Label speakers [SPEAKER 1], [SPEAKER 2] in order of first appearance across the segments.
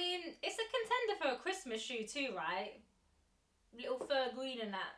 [SPEAKER 1] mean, it's a contender for a Christmas shoe too, right? Little fur green and that.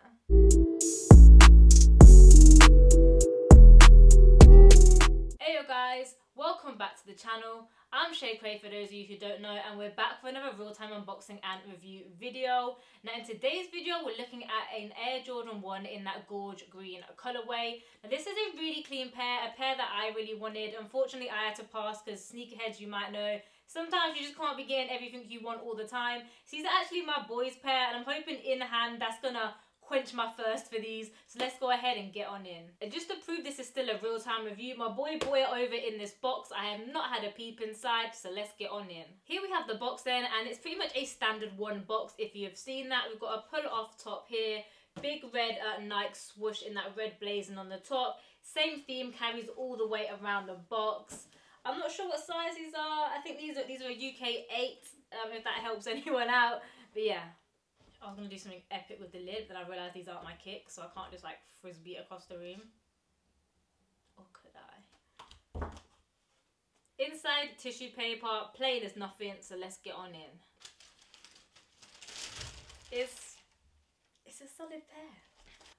[SPEAKER 1] Hey yo guys, welcome back to the channel. I'm Shay Cray for those of you who don't know, and we're back for another real-time unboxing and review video. Now in today's video, we're looking at an Air Jordan 1 in that Gorge green colorway. Now this is a really clean pair, a pair that I really wanted. Unfortunately, I had to pass because sneakerheads, you might know, sometimes you just can't be getting everything you want all the time. So these are actually my boys' pair, and I'm hoping in hand that's gonna quench my thirst for these. So let's go ahead and get on in. And just to prove this is still a real-time review, my boy over in this box. I have not had a peep inside, so let's get on in. Here we have the box then, and it's pretty much a standard one box if you have seen that. We've got a pull-off top here, big red Nike swoosh in that red blazing on the top. Same theme carries all the way around the box. I'm not sure what size these are. I think these are a UK 8, if that helps anyone out. But yeah, I was going to do something epic with the lid, but I realised these aren't my kicks, so I can't just like frisbee it across the room. Or could I? Inside, tissue paper, plain as nothing, so let's get on in. It's a solid pair.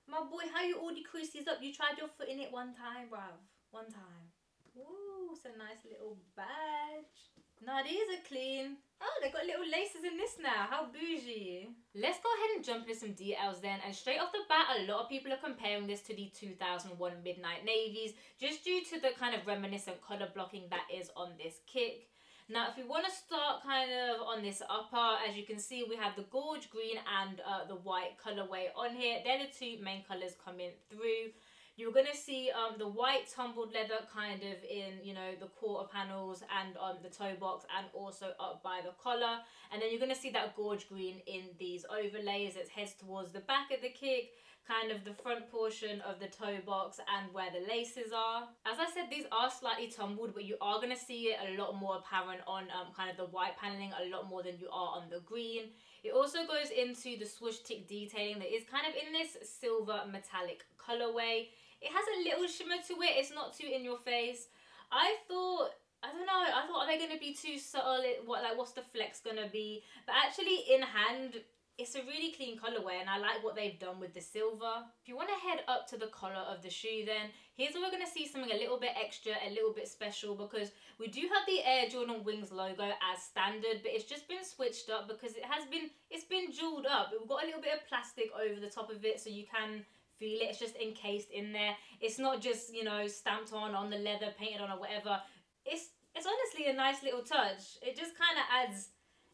[SPEAKER 1] My boy, how you already creased these up? You tried your foot in it one time, bruv. One time. Ooh, it's a nice little badge. Now these are clean. Oh, they got little laces in this now. How bougie. Let's go ahead and jump into some details then. And straight off the bat, a lot of people are comparing this to the 2001 Midnight Navies, just due to the kind of reminiscent colour blocking that is on this kick. Now, if we want to start kind of on this upper, as you can see, we have the Gorge green and the white colourway on here. They're the two main colours coming through. You're going to see the white tumbled leather kind of in, you know, the quarter panels and on the toe box and also up by the collar. And then you're going to see that Gorge green in these overlays. It heads towards the back of the kick, kind of the front portion of the toe box and where the laces are. As I said, these are slightly tumbled, but you are going to see it a lot more apparent on kind of the white paneling, a lot more than you are on the green. It also goes into the swoosh tick detailing that is kind of in this silver metallic colorway. It has a little shimmer to it. It's not too in your face. I thought, are they going to be too subtle? What's the flex going to be? But actually in hand, it's a really clean colorway, and I like what they've done with the silver. If you want to head up to the collar of the shoe then, here's where we're going to see something a little bit extra, a little bit special, because we do have the Air Jordan Wings logo as standard, but it's just been switched up because it's been jeweled up. We've got a little bit of plastic over the top of it so you can feel it. It's just encased in there. It's not just, you know, stamped on the leather, painted on or whatever. It's honestly a nice little touch. It just kind of adds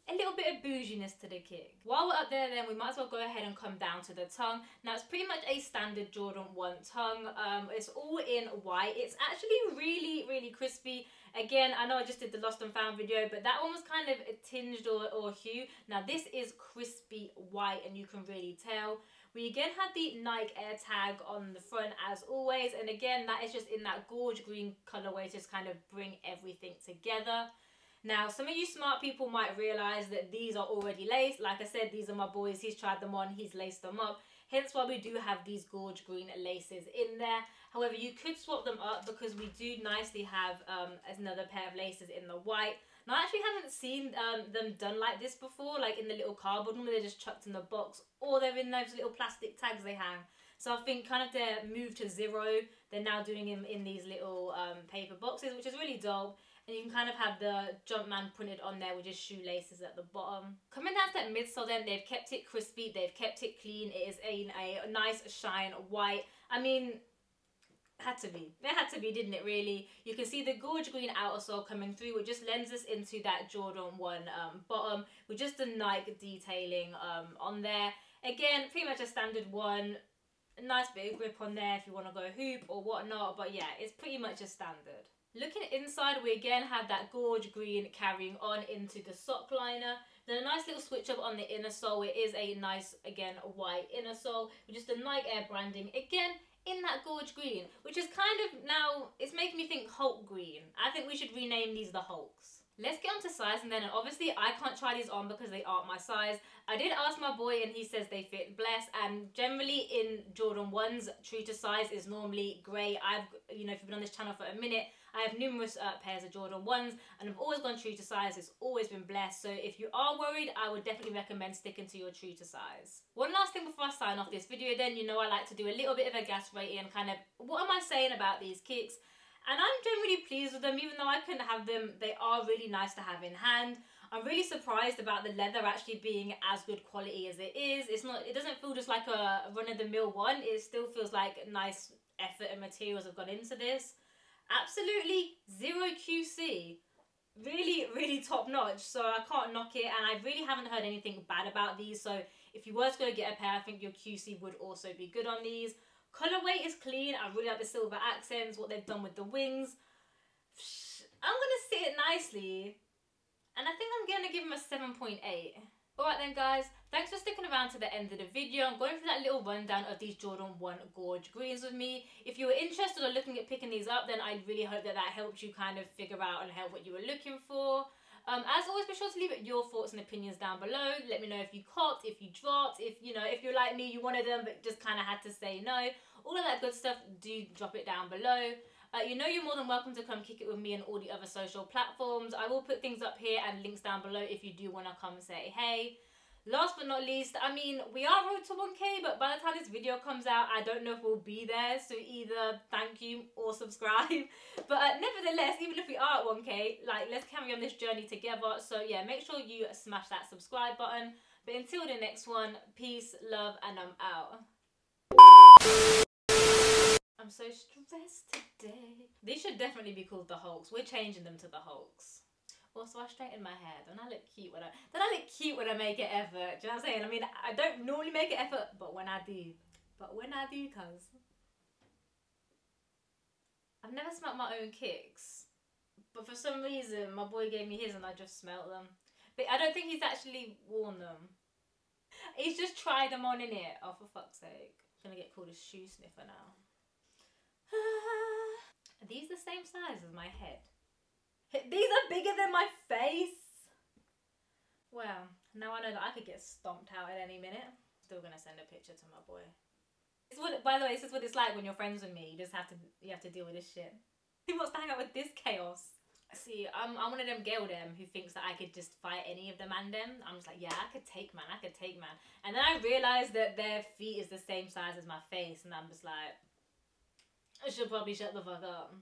[SPEAKER 1] a little bit of bouginess to the kick. While we're up there then, we might as well go ahead and come down to the tongue. Now it's pretty much a standard Jordan 1 tongue. It's all in white. It's actually really, really crispy. Again, I know I just did the lost and found video, but that one was kind of tinged or hue. Now this is crispy white, and you can really tell. We again have the Nike Air tag on the front as always, and again that is just in that Gorge green colorway, just kind of bring everything together. Now some of you smart people might realize that these are already laced. Like I said, these are my boys. He's tried them on, he's laced them up, hence why we do have these Gorge green laces in there. However, you could swap them up because we do nicely have another pair of laces in the white. Now I actually haven't seen them done like this before, like in the little cardboard. Normally they're just chucked in the box, or they're in those little plastic tags they hang. So I think kind of their move to zero, they're now doing them in these little paper boxes, which is really dope. And you can kind of have the Jumpman printed on there with just shoelaces at the bottom. Coming down to that midsole then, they've kept it crispy, they've kept it clean. It is a nice shine white. I mean, had to be. It had to be, didn't it really? You can see the Gorge green outer sole coming through, which just lends us into that Jordan 1 bottom with just the Nike detailing on there. Again, pretty much a standard one. A nice bit of grip on there if you want to go hoop or whatnot, but yeah, it's pretty much a standard. Looking inside, we again have that Gorge green carrying on into the sock liner. Then a nice little switch up on the inner sole. It is a nice, again, white inner sole with just the Nike Air branding. Again, in that Gorge green, which is kind of now, it's making me think Hulk green. I think we should rename these the Hulks. Let's get on to sizing then, and obviously I can't try these on because they aren't my size. I did ask my boy and he says they fit, bless, and generally in Jordan 1s, true to size is normally grey. I've, you know, if you've been on this channel for a minute, I have numerous pairs of Jordan 1s and I've always gone true to size. It's always been blessed. So if you are worried, I would definitely recommend sticking to your true to size. One last thing before I sign off this video then, you know I like to do a little bit of a gas rating and kind of, what am I saying about these kicks? And I'm generally pleased with them, even though I couldn't have them. They are really nice to have in hand. I'm really surprised about the leather actually being as good quality as it is. It doesn't feel just like a run-of-the-mill one. It still feels like nice effort and materials have gone into this. Absolutely zero QC. Really, really top notch. So I can't knock it, and I really haven't heard anything bad about these. So if you were to go get a pair, I think your QC would also be good on these. Colorway is clean. I really like the silver accents, what they've done with the wings. I'm gonna sit it nicely, and I think I'm gonna give them a 7.8. Alright then guys, thanks for sticking around to the end of the video. I'm going through that little rundown of these Jordan 1 Gorge greens with me. If you were interested or looking at picking these up, then I really hope that that helped you kind of figure out and help what you were looking for. As always, be sure to leave your thoughts and opinions down below. Let me know if you copped, if you dropped, if you're like me, you wanted them but just kind of had to say no. All of that good stuff, do drop it down below. You know you're more than welcome to come kick it with me on all the other social platforms. I will put things up here and links down below if you do want to come say hey. Last but not least, I mean, we are road to 1K, but by the time this video comes out, I don't know if we'll be there. So either thank you or subscribe. But nevertheless, even if we are at 1K, like, let's carry on this journey together. So yeah, make sure you smash that subscribe button. But until the next one, peace, love, and I'm out. I'm so stressed today. These should definitely be called the Hulks. We're changing them to the Hulks. Also, I straighten my hair. Don't I look cute when I make an effort? Do you know what I'm saying? I mean, I don't normally make an effort, but when I do. Cuz. I've never smelled my own kicks. But for some reason, my boy gave me his and I just smelled them. But I don't think he's actually worn them. He's just tried them on in it. Oh, for fuck's sake. I'm gonna get called a shoe sniffer now. Are these the same size as my head? These are bigger than my face. Well, now I know that I could get stomped out at any minute. Still gonna send a picture to my boy. By the way, this is what it's like when you're friends with me. You have to deal with this shit. Who wants to hang out with this chaos? See, I'm one of them girl them who thinks that I could just fight any of them and them. I'm just like, yeah, I could take man. And then I realised that their feet is the same size as my face, and I'm just like, I should probably shut the fuck up.